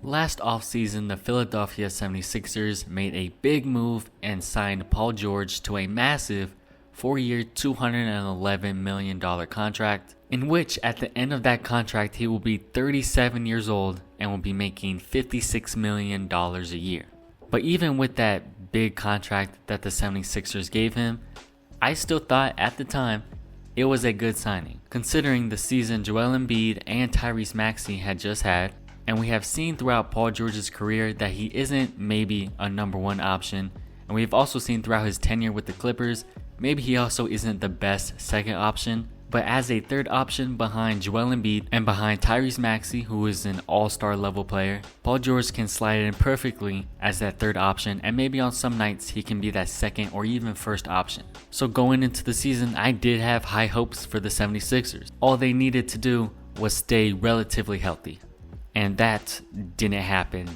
Last offseason, the Philadelphia 76ers made a big move and signed Paul George to a massive 4-year, $211 million contract, in which at the end of that contract he will be 37 years old and will be making $56 million a year. But even with that big contract that the 76ers gave him, I still thought at the time it was a good signing, considering the season Joel Embiid and Tyrese Maxey had just had. And we have seen throughout Paul George's career that he isn't maybe a number one option. And we've also seen throughout his tenure with the Clippers, maybe he also isn't the best second option. But as a third option behind Joel Embiid and behind Tyrese Maxey, who is an all-star level player, Paul George can slide in perfectly as that third option, and maybe on some nights he can be that second or even first option. So going into the season, I did have high hopes for the 76ers. All they needed to do was stay relatively healthy. And that didn't happen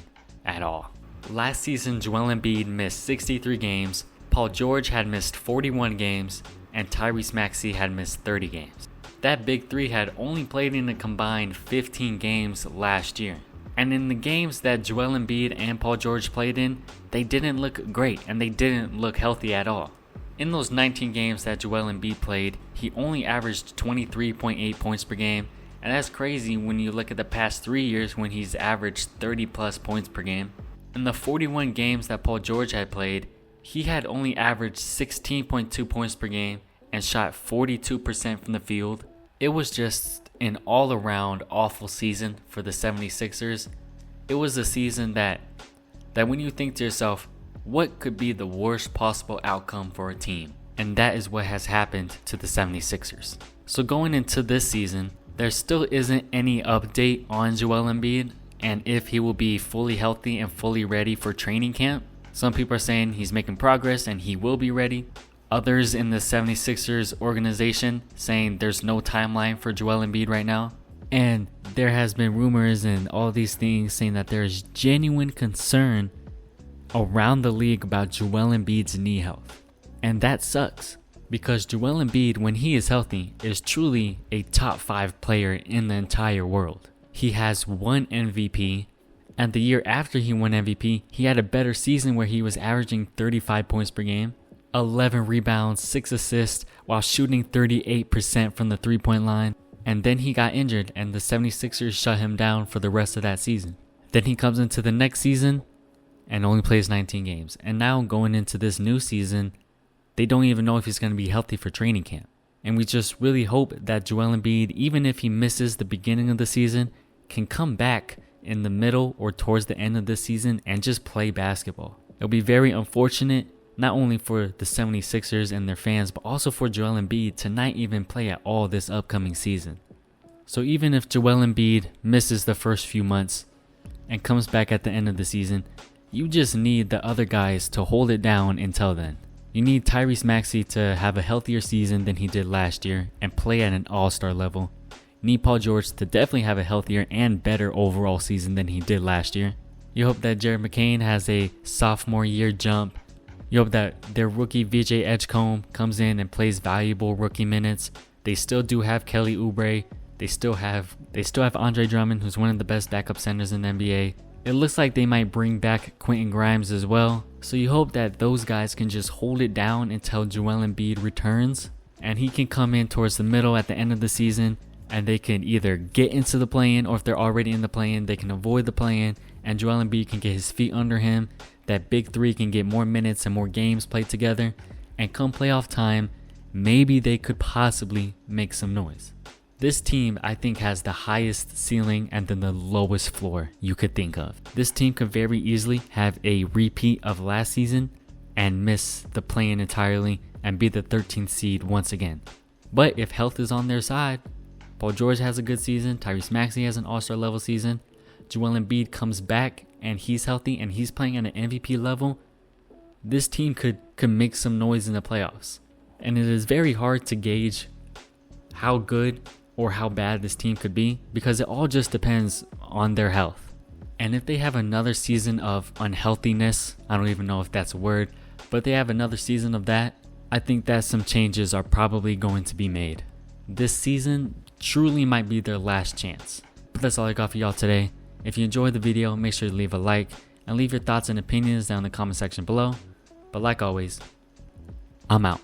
at all. Last season, Joel Embiid missed 63 games, Paul George had missed 41 games, and Tyrese Maxey had missed 30 games. That big three had only played in a combined 15 games last year. And in the games that Joel Embiid and Paul George played in, they didn't look great and they didn't look healthy at all. In those 19 games that Joel Embiid played, he only averaged 23.8 points per game. And that's crazy when you look at the past 3 years when he's averaged 30 plus points per game. In the 41 games that Paul George had played, he had only averaged 16.2 points per game and shot 42% from the field. It was just an all-around awful season for the 76ers. It was a season that when you think to yourself, what could be the worst possible outcome for a team? And that is what has happened to the 76ers. So going into this season, there still isn't any update on Joel Embiid and if he will be fully healthy and fully ready for training camp. Some people are saying he's making progress and he will be ready. Others in the 76ers organization saying there's no timeline for Joel Embiid right now. And there has been rumors and all these things saying that there's genuine concern around the league about Joel Embiid's knee health. And that sucks. Because Joel Embiid, when he is healthy, is truly a top 5 player in the entire world. He has won MVP, and the year after he won MVP, he had a better season where he was averaging 35 points per game, 11 rebounds, 6 assists, while shooting 38% from the three-point line. And then he got injured, and the 76ers shut him down for the rest of that season. Then he comes into the next season and only plays 19 games. And now going into this new season, they don't even know if he's going to be healthy for training camp. And we just really hope that Joel Embiid, even if he misses the beginning of the season, can come back in the middle or towards the end of the season and just play basketball. It'll be very unfortunate, not only for the 76ers and their fans, but also for Joel Embiid to not even play at all this upcoming season. So even if Joel Embiid misses the first few months and comes back at the end of the season, you just need the other guys to hold it down until then. You need Tyrese Maxey to have a healthier season than he did last year and play at an all-star level. You need Paul George to definitely have a healthier and better overall season than he did last year. You hope that Jared McCain has a sophomore year jump. You hope that their rookie VJ Edgecombe comes in and plays valuable rookie minutes. They still do have Kelly Oubre. They still have Andre Drummond, who's one of the best backup centers in the NBA. It looks like they might bring back Quentin Grimes as well. So you hope that those guys can just hold it down until Joel Embiid returns. And he can come in towards the middle at the end of the season. And they can either get into the play-in, or if they're already in the play-in, they can avoid the play-in. And Joel Embiid can get his feet under him. That big three can get more minutes and more games played together. And come playoff time, maybe they could possibly make some noise. This team, I think, has the highest ceiling and then the lowest floor you could think of. This team could very easily have a repeat of last season and miss the play-in entirely and be the 13th seed once again. But if health is on their side, Paul George has a good season, Tyrese Maxey has an all-star level season, Joel Embiid comes back and he's healthy and he's playing at an MVP level, this team could make some noise in the playoffs. And it is very hard to gauge how good or how bad this team could be because it all just depends on their health. And if they have another season of unhealthiness, I don't even know if that's a word, but they have another season of that, I think that some changes are probably going to be made. This season truly might be their last chance. But that's all I got for y'all today. If you enjoyed the video, make sure to leave a like and leave your thoughts and opinions down in the comment section below. But like always, I'm out.